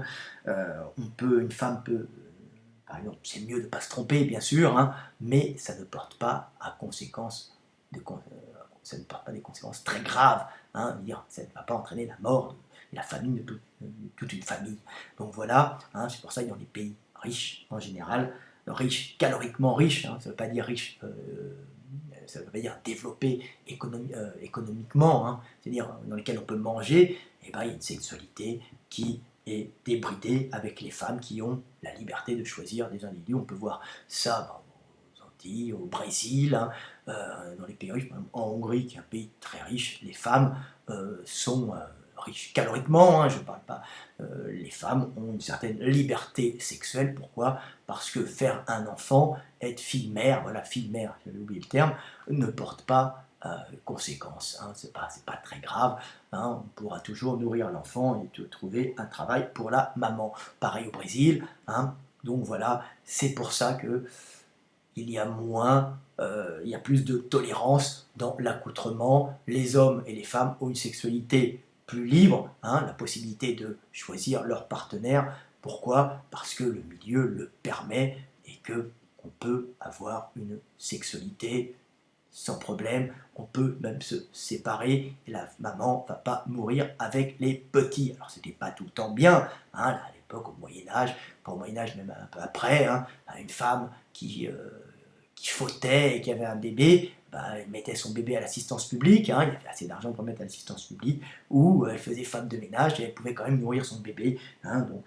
une femme peut, par exemple, c'est mieux de ne pas se tromper bien sûr, mais ça ne porte pas à conséquences ça ne porte pas des conséquences très graves, ça ne va pas entraîner la mort de la famille de toute une famille. Donc voilà, c'est pour ça que dans les pays riches en général, riches, caloriquement riches, ça ne veut pas dire riche, ça ne veut pas dire développé économiquement, c'est-à-dire dans lesquels on peut manger, et il y a une sexualité qui est débridée avec les femmes qui ont la liberté de choisir des individus. On peut voir ça aux Antilles, au Brésil, dans les pays riches, en Hongrie, qui est un pays très riche, les femmes sont riches caloriquement, je ne parle pas, les femmes ont une certaine liberté sexuelle. Pourquoi? Parce que faire un enfant, être fille-mère, fille-mère, j'avais oublié le terme, ne porte pas conséquences, c'est pas très grave, on pourra toujours nourrir l'enfant et trouver un travail pour la maman. Pareil au Brésil, donc voilà, c'est pour ça que il y a plus de tolérance dans l'accoutrement. Les hommes et les femmes ont une sexualité plus libres, hein, la possibilité de choisir leur partenaire. Pourquoi? Parce que le milieu le permet et que on peut avoir une sexualité sans problème, on peut même se séparer et la maman ne va pas mourir avec les petits. Alors c'était pas tout le temps bien, hein, à l'époque au Moyen-Âge, pas au Moyen-Âge même un peu après, hein, une femme qui fautait et qui avait un bébé, bah, elle mettait son bébé à l'assistance publique, hein, il y avait assez d'argent pour mettre à l'assistance publique, ou elle faisait femme de ménage et elle pouvait quand même nourrir son bébé, hein, donc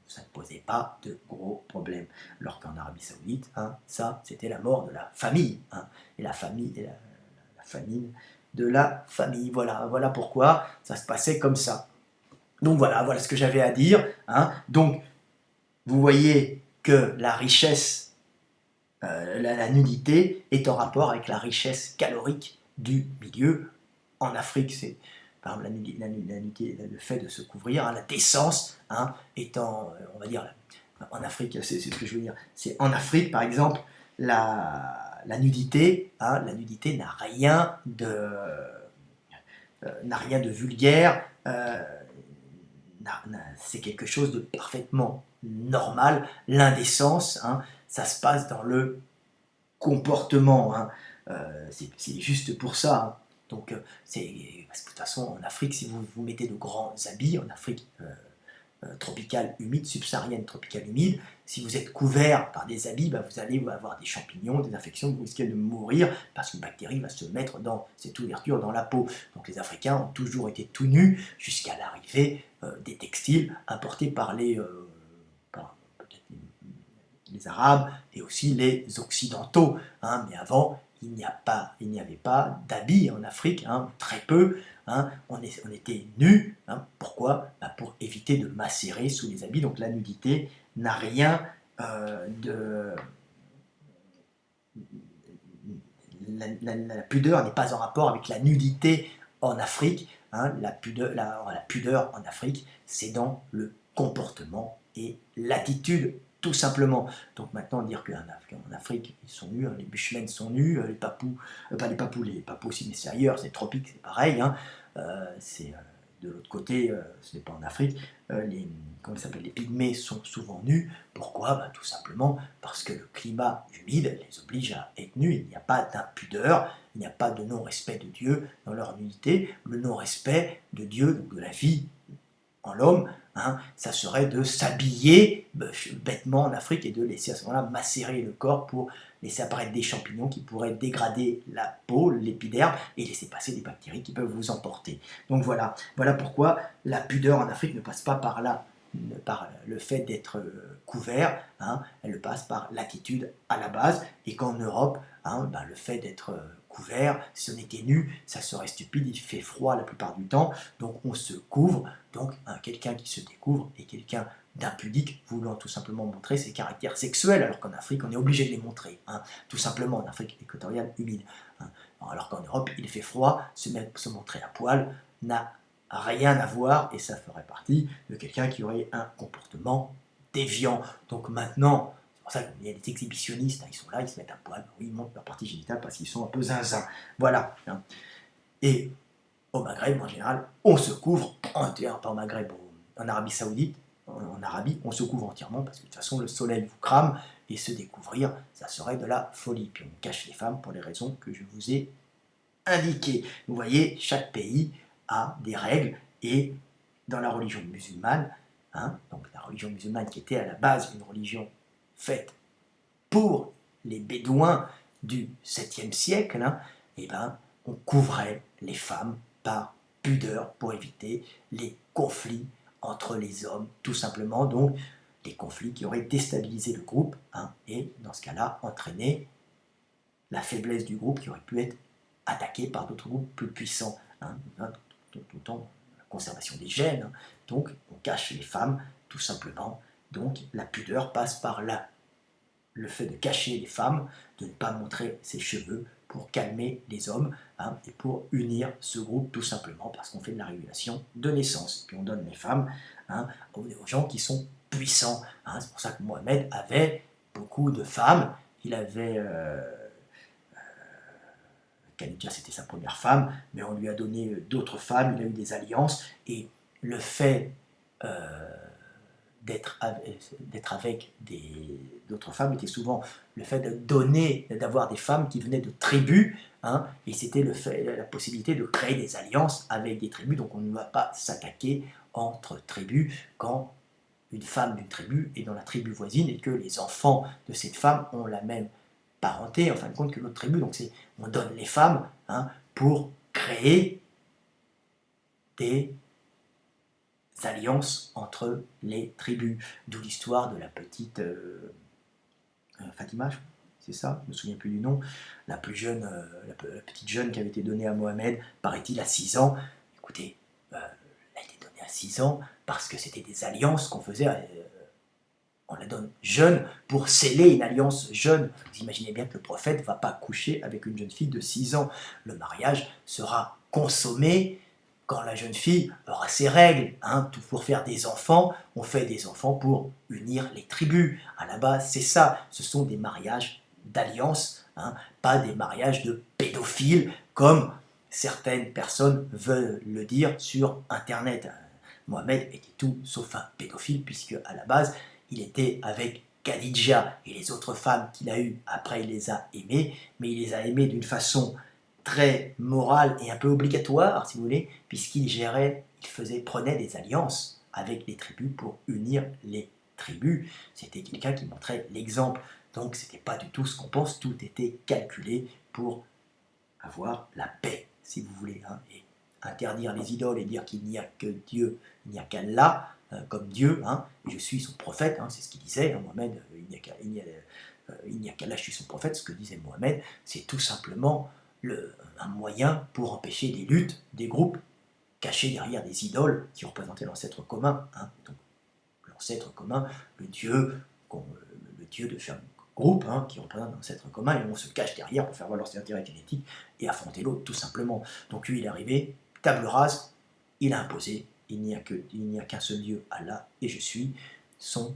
ça ne posait pas de gros problèmes. Alors qu'en Arabie Saoudite, hein, ça c'était la mort de la famille, hein, et la famille, et la famine de la famille. Voilà, voilà pourquoi ça se passait comme ça. Donc voilà, voilà ce que j'avais à dire, hein. Donc vous voyez que la richesse, la nudité est en rapport avec la richesse calorique du milieu. En Afrique, c'est par exemple la nudité, le fait de se couvrir, hein, la décence, hein, étant, on va dire, en Afrique, c'est ce que je veux dire, c'est en Afrique par exemple, la nudité, hein, la nudité n'a rien de vulgaire, c'est quelque chose de parfaitement normal. L'indécence, hein, ça se passe dans le comportement, hein. C'est juste pour ça, hein. Donc, parce que de toute façon, en Afrique, si vous vous mettez de grands habits, en Afrique tropicale humide, subsaharienne tropicale humide, si vous êtes couvert par des habits, bah, vous allez avoir des champignons, des infections, vous risquez de mourir parce qu'une bactérie va se mettre dans cette ouverture dans la peau. Donc les Africains ont toujours été tout nus jusqu'à l'arrivée des textiles importés par peut-être les Arabes et aussi les Occidentaux, hein. Mais avant, il n'y avait pas d'habits en Afrique, hein, très peu, hein. On était nus, hein. Pourquoi? Bah, pour éviter de macérer sous les habits. Donc la nudité n'a rien de... La pudeur n'est pas en rapport avec la nudité en Afrique, hein. La pudeur en Afrique, c'est dans le comportement et l'attitude, tout simplement. Donc maintenant, dire qu'en Afrique, ils sont nus, hein, les Bushmen sont nus, les Papous, pas les Papous aussi, mais c'est ailleurs, c'est tropique, c'est pareil, hein. C'est de l'autre côté, ce n'est pas en Afrique, les pygmées sont souvent nus. Pourquoi? Bah, tout simplement parce que le climat humide les oblige à être nus. Il n'y a pas d'impudeur, il n'y a pas de non-respect de Dieu dans leur nudité. Le non-respect de Dieu, donc de la vie en l'homme, hein, ça serait de s'habiller bêtement en Afrique et de laisser à ce moment-là macérer le corps pour laisser apparaître des champignons qui pourraient dégrader la peau, l'épiderme, et laisser passer des bactéries qui peuvent vous emporter. Donc voilà, voilà pourquoi la pudeur en Afrique ne passe pas par là, par le fait d'être couvert, hein, elle passe par l'attitude à la base, et qu'en Europe, hein, ben, le fait d'être couvert, si on était nu, ça serait stupide, il fait froid la plupart du temps, donc on se couvre. Donc hein, quelqu'un qui se découvre est quelqu'un d'impudique, voulant tout simplement montrer ses caractères sexuels, alors qu'en Afrique on est obligé de les montrer, hein, tout simplement en Afrique équatoriale humide, hein. Alors qu'en Europe il fait froid, se montrer à poil n'a rien à voir, et ça ferait partie de quelqu'un qui aurait un comportement déviant. Donc maintenant, c'est pour ça qu'il y a des exhibitionnistes, hein, ils sont là, ils se mettent à poil, oui, ils montrent leur partie génitale parce qu'ils sont un peu zinzin. Voilà, hein. Et au Maghreb, en général, on se couvre entièrement, pas au Maghreb, en Arabie Saoudite, en Arabie, on se couvre entièrement parce que de toute façon, le soleil vous crame et se découvrir, ça serait de la folie. Puis on cache les femmes pour les raisons que je vous ai indiquées. Vous voyez, chaque pays a des règles et dans la religion musulmane, hein, donc la religion musulmane qui était à la base une religion faite pour les Bédouins du 7e siècle, hein, eh ben, on couvrait les femmes par pudeur pour éviter les conflits entre les hommes, tout simplement. Donc, des conflits qui auraient déstabilisé le groupe, hein, et dans ce cas-là, entraîné la faiblesse du groupe qui aurait pu être attaqué par d'autres groupes plus puissants, hein, tout autant la conservation des gènes. Hein. Donc, on cache les femmes, tout simplement. Donc, la pudeur passe par là. Le fait de cacher les femmes, de ne pas montrer ses cheveux pour calmer les hommes, hein, et pour unir ce groupe tout simplement parce qu'on fait de la régulation de naissance. Puis on donne les femmes, hein, aux gens qui sont puissants. Hein. C'est pour ça que Mohamed avait beaucoup de femmes. Il avait Khadija, c'était sa première femme, mais on lui a donné d'autres femmes, il a eu des alliances, et le fait d'être avec d'autres femmes était souvent le fait de donner, d'avoir des femmes qui venaient de tribus, hein, et c'était la possibilité de créer des alliances avec des tribus, donc on ne va pas s'attaquer entre tribus quand une femme d'une tribu est dans la tribu voisine et que les enfants de cette femme ont la même parenté en fin de compte que l'autre tribu. Donc on donne les femmes, hein, pour créer des alliances entre les tribus. D'où l'histoire de la petite Fatima, c'est ça, je ne me souviens plus du nom, la plus jeune, la petite jeune qui avait été donnée à Mohamed, paraît-il, à 6 ans. Écoutez, elle a été donnée à 6 ans parce que c'était des alliances qu'on faisait. On la donne jeune pour sceller une alliance jeune. Vous imaginez bien que le prophète ne va pas coucher avec une jeune fille de 6 ans. Le mariage sera consommé quand la jeune fille aura ses règles. Hein. Pour faire des enfants, on fait des enfants pour unir les tribus. À la base, c'est ça. Ce sont des mariages d'alliance, hein, pas des mariages de pédophiles, comme certaines personnes veulent le dire sur Internet. Mohamed était tout sauf un pédophile, puisque à la base, il était avec Khadija, et les autres femmes qu'il a eues, après il les a aimées, mais il les a aimées d'une façon très morale et un peu obligatoire, si vous voulez, puisqu'il prenait des alliances avec les tribus pour unir les tribus. C'était quelqu'un qui montrait l'exemple, donc ce n'était pas du tout ce qu'on pense, tout était calculé pour avoir la paix, si vous voulez, hein, et interdire les idoles et dire qu'il n'y a que Dieu, il n'y a qu'Allah, comme Dieu, hein, et je suis son prophète, hein, c'est ce qu'il disait, hein, Mohamed, il n'y a qu'Allah, je suis son prophète, ce que disait Mohamed, c'est tout simplement un moyen pour empêcher des luttes, des groupes cachés derrière des idoles qui représentaient l'ancêtre commun, hein, donc l'ancêtre commun, le Dieu de chaque groupe, hein, qui représente l'ancêtre commun, et on se cache derrière pour faire valoir ses intérêts génétiques et affronter l'autre, tout simplement. Donc lui, il est arrivé, table rase, il a imposé, il n'y a qu'un seul Dieu, Allah, et je suis son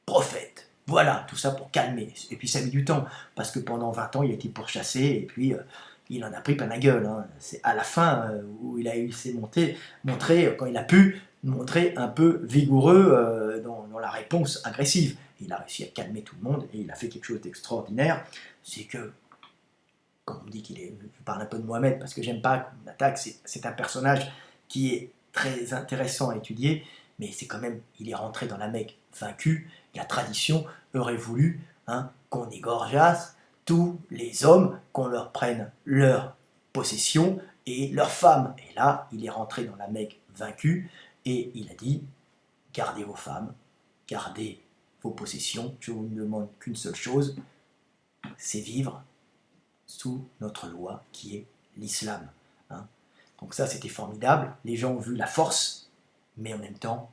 prophète. Voilà, tout ça pour calmer. Et puis ça a mis du temps, parce que pendant 20 ans, il a été pourchassé, et puis il en a pris plein la gueule. Hein. C'est à la fin où il s'est montré, quand il a pu, montrer un peu vigoureux dans la réponse agressive. Il a réussi à calmer tout le monde, et il a fait quelque chose d'extraordinaire, c'est que, comme on dit je parle un peu de Mohamed, parce que j'aime pas qu'on attaque, c'est un personnage qui est très intéressant à étudier, mais c'est quand même, il est rentré dans la Mecque vaincu. La tradition aurait voulu, hein, qu'on égorgeasse tous les hommes, qu'on leur prenne leurs possessions et leurs femmes. Et là, il est rentré dans la Mecque vaincu, et il a dit, gardez vos femmes, gardez vos possessions, je vous ne demande qu'une seule chose, c'est vivre sous notre loi qui est l'islam. Hein. Donc ça, c'était formidable. Les gens ont vu la force, mais en même temps,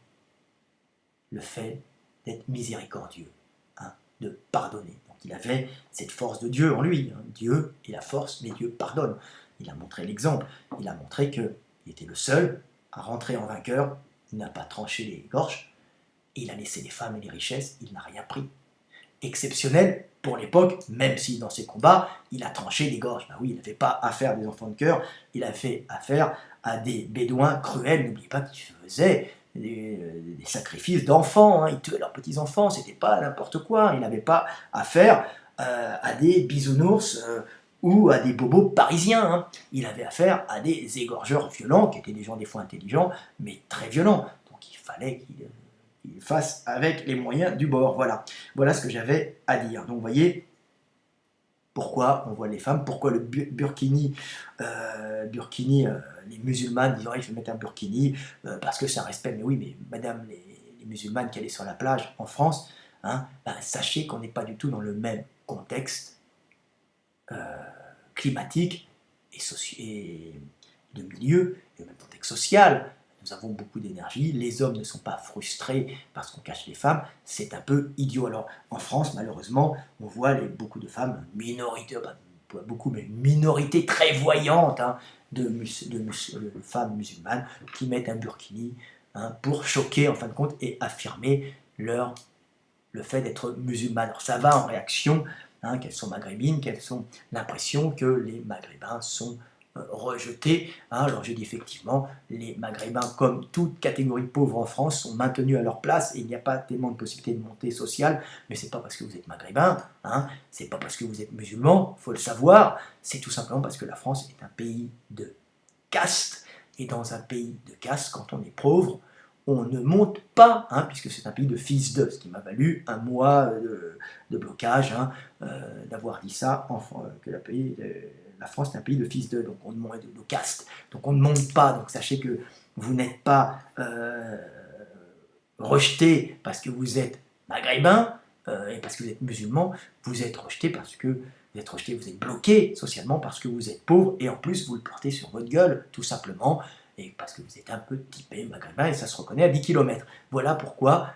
le fait d'être miséricordieux, hein, de pardonner. Donc il avait cette force de Dieu en lui. Hein. Dieu est la force, mais Dieu pardonne. Il a montré l'exemple. Il a montré qu'il était le seul à rentrer en vainqueur. Il n'a pas tranché les gorges. Il a laissé les femmes et les richesses. Il n'a rien pris. Exceptionnel pour l'époque, même si dans ses combats, il a tranché les gorges. Ben oui, il n'avait pas affaire à des enfants de cœur, il a fait affaire à des bédouins cruels. N'oubliez pas qu'ils faisaient des sacrifices d'enfants, hein. Ils tuaient leurs petits-enfants, c'était pas n'importe quoi. Il n'avait pas affaire à des bisounours ou à des bobos parisiens. Hein. Il avait affaire à des égorgeurs violents, qui étaient des gens des fois intelligents, mais très violents. Donc il fallait qu'il fasse avec les moyens du bord. Voilà ce que j'avais à dire. Donc vous voyez pourquoi on voit les femmes, pourquoi le burkini, les musulmanes disent, je vais mettre un burkini parce que c'est un respect. Mais oui, mais madame, les musulmanes qui allaient sur la plage en France, hein, ben, sachez qu'on n'est pas du tout dans le même contexte climatique et de milieu, le même contexte social. Nous avons beaucoup d'énergie, les hommes ne sont pas frustrés parce qu'on cache les femmes, c'est un peu idiot. Alors en France, malheureusement, on voit beaucoup de femmes, minorité, pas beaucoup, mais une minorité très voyante, hein, de femmes musulmanes qui mettent un burkini, hein, pour choquer en fin de compte et affirmer le fait d'être musulmane. Alors ça va en réaction qu'elles sont maghrébines, qu'elles ont l'impression que les Maghrébins sont rejetés. Alors je dis effectivement, les Maghrébins, comme toute catégorie pauvre en France, sont maintenus à leur place et il n'y a pas tellement de possibilités de montée sociale, mais c'est pas parce que vous êtes Maghrébin, c'est pas parce que vous êtes musulman, il faut le savoir, c'est tout simplement parce que la France est un pays de caste, et dans un pays de caste, quand on est pauvre, on ne monte pas, puisque c'est un pays de fils de, ce qui m'a valu un mois de blocage, d'avoir dit ça, que la France est un pays de fils de, donc on demande de caste, donc on ne monte pas, donc sachez que vous n'êtes pas rejeté parce que vous êtes maghrébin, et parce que vous êtes musulman, vous êtes rejeté parce que vous êtes bloqué socialement parce que vous êtes pauvre, et en plus vous le portez sur votre gueule, tout simplement, et parce que vous êtes un peu typé maghrébin, et ça se reconnaît à 10 km. Voilà pourquoi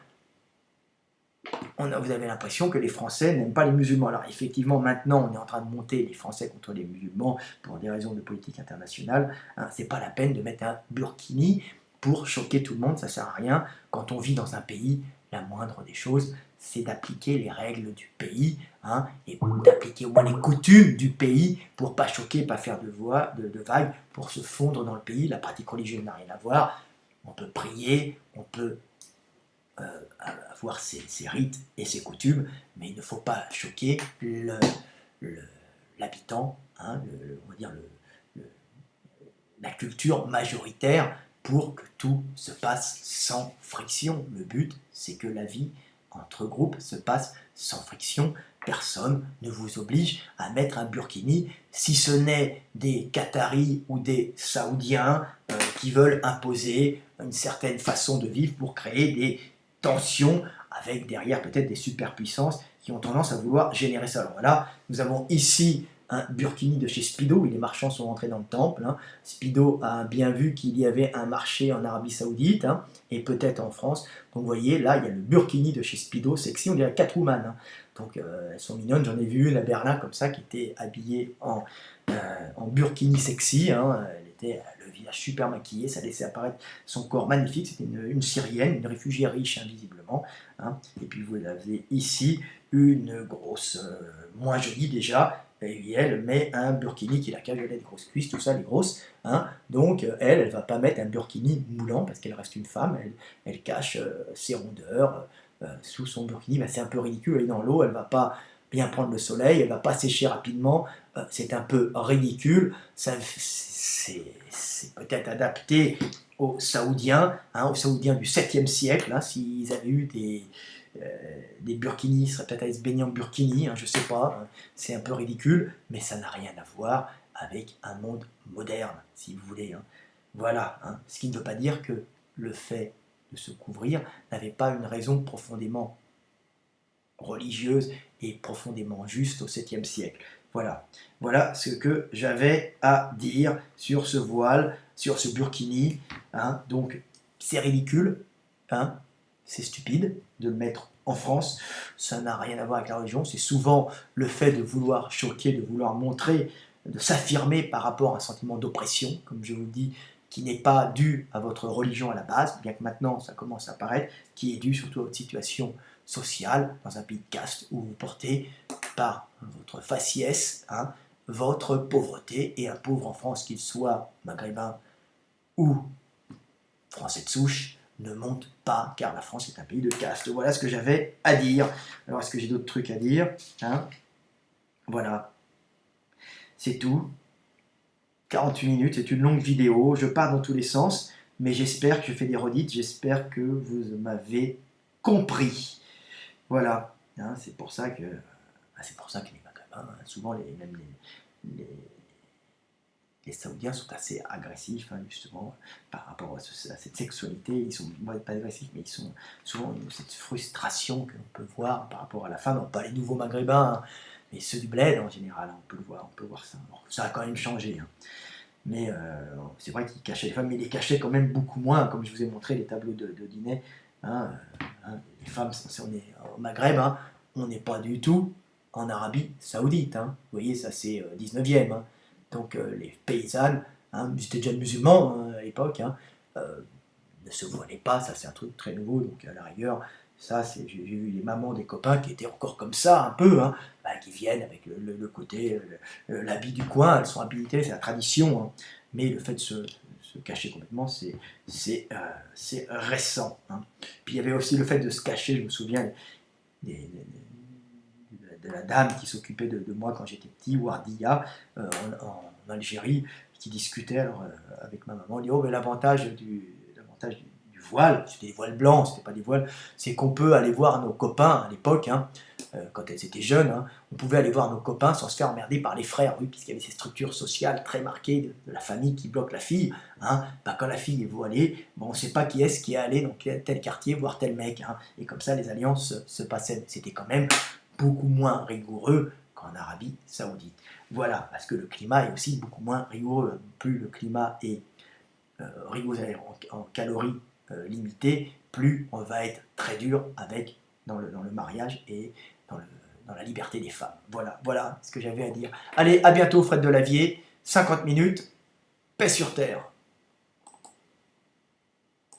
vous avez l'impression que les Français n'aiment pas les musulmans. Alors effectivement, maintenant, on est en train de monter les Français contre les musulmans pour des raisons de politique internationale. C'est pas la peine de mettre un burkini pour choquer tout le monde, ça sert à rien. Quand on vit dans un pays, la moindre des choses, c'est d'appliquer les règles du pays, et d'appliquer au moins les coutumes du pays pour pas choquer, pas faire de vagues, pour se fondre dans le pays. La pratique religieuse n'a rien à voir. On peut prier, on peut avoir ses rites et ses coutumes, mais il ne faut pas choquer l'habitant, on va dire la culture majoritaire, pour que tout se passe sans friction. Le but, c'est que la vie entre groupes se passe sans friction. Personne ne vous oblige à mettre un burkini, si ce n'est des Qataris ou des Saoudiens qui veulent imposer une certaine façon de vivre pour créer des tensions, avec derrière peut-être des superpuissances qui ont tendance à vouloir générer ça. Alors voilà, nous avons ici un burkini de chez Speedo, où les marchands sont rentrés dans le temple. Speedo a bien vu qu'il y avait un marché en Arabie Saoudite, et peut-être en France. Donc vous voyez, là, il y a le burkini de chez Speedo, sexy, on dirait Catwoman. Donc elles sont mignonnes, j'en ai vu une à Berlin comme ça, qui était habillée en burkini sexy. Elle était le visage super maquillé, ça laissait apparaître son corps magnifique. C'était une Syrienne, une réfugiée riche invisiblement. Et puis vous avez ici une grosse, moins jolie déjà, et elle met un burkini qui la cache, elle a des grosses cuisses, tout ça, les grosses. Donc elle ne va pas mettre un burkini moulant parce qu'elle reste une femme, elle cache ses rondeurs sous son burkini. C'est un peu ridicule, elle est dans l'eau, elle ne va pas bien prendre le soleil, elle ne va pas sécher rapidement, c'est un peu ridicule. C'est peut-être adapté aux Saoudiens, aux Saoudiens du 7e siècle, s'ils avaient eu des burkinis, ils seraient peut-être allés se baigner en burkini, je ne sais pas, c'est un peu ridicule, mais ça n'a rien à voir avec un monde moderne, si vous voulez. Voilà, ce qui ne veut pas dire que le fait de se couvrir n'avait pas une raison profondément religieuse et profondément juste au 7e siècle. Voilà ce que j'avais à dire sur ce voile, sur ce burkini. Donc c'est ridicule, c'est stupide de le mettre en France, ça n'a rien à voir avec la religion, c'est souvent le fait de vouloir choquer, de vouloir montrer, de s'affirmer par rapport à un sentiment d'oppression, comme je vous dis, qui n'est pas dû à votre religion à la base, bien que maintenant ça commence à apparaître, qui est dû surtout à votre situation sociale, dans un pays de caste, où vous portez par votre faciès, votre pauvreté, et un pauvre en France, qu'il soit maghrébin ou français de souche, ne monte pas, car la France est un pays de caste. Voilà ce que j'avais à dire. Alors, est-ce que j'ai d'autres trucs à dire, Voilà. C'est tout. 48 minutes, c'est une longue vidéo. Je pars dans tous les sens, mais j'espère que je fais des redites. J'espère que vous m'avez compris. Voilà. C'est pour ça que les Maghrébins, souvent les Saoudiens sont assez agressifs, justement, par rapport à cette sexualité. Ils sont pas agressifs, mais ils sont souvent cette frustration que l'on peut voir par rapport à la femme. Pas les nouveaux Maghrébins, mais ceux du bled en général, on peut voir ça. Alors, ça a quand même changé. Mais c'est vrai qu'ils cachaient les femmes, mais ils les cachaient quand même beaucoup moins, comme je vous ai montré les tableaux de Dinet. Les femmes, on est au Maghreb, on n'est pas du tout en Arabie Saoudite. Vous voyez, ça c'est 19e. Donc les paysannes, c'était déjà musulmans à l'époque, ne se voilaient pas, ça c'est un truc très nouveau. Donc à la rigueur, ça j'ai vu les mamans des copains qui étaient encore comme ça un peu, qui viennent avec le côté, l'habit du coin, elles sont habilitées, c'est la tradition, hein. Mais le fait de se cacher complètement, c'est récent, hein. Puis il y avait aussi le fait de se cacher, je me souviens, de la dame qui s'occupait de moi quand j'étais petit, Wardia, en Algérie, qui discutait alors, avec ma maman. On dit, oh, mais l'avantage du voile, c'était des voiles blancs, c'était pas des voiles, c'est qu'on peut aller voir nos copains à l'époque, hein, quand elles étaient jeunes, hein, on pouvait aller voir nos copains sans se faire emmerder par les frères, oui, puisqu'il y avait ces structures sociales très marquées de la famille qui bloque la fille, hein. Bah, quand la fille est voilée, bon, on ne sait pas qui est-ce qui est allé dans tel quartier voir tel mec, hein, et comme ça les alliances se passaient. C'était quand même beaucoup moins rigoureux qu'en Arabie Saoudite. Voilà, parce que le climat est aussi beaucoup moins rigoureux. Plus le climat est rigoureux en calories limitées, plus on va être très dur dans le mariage et dans la liberté des femmes. Voilà ce que j'avais à dire. Allez, à bientôt Fred Delavier, 50 minutes, paix sur terre.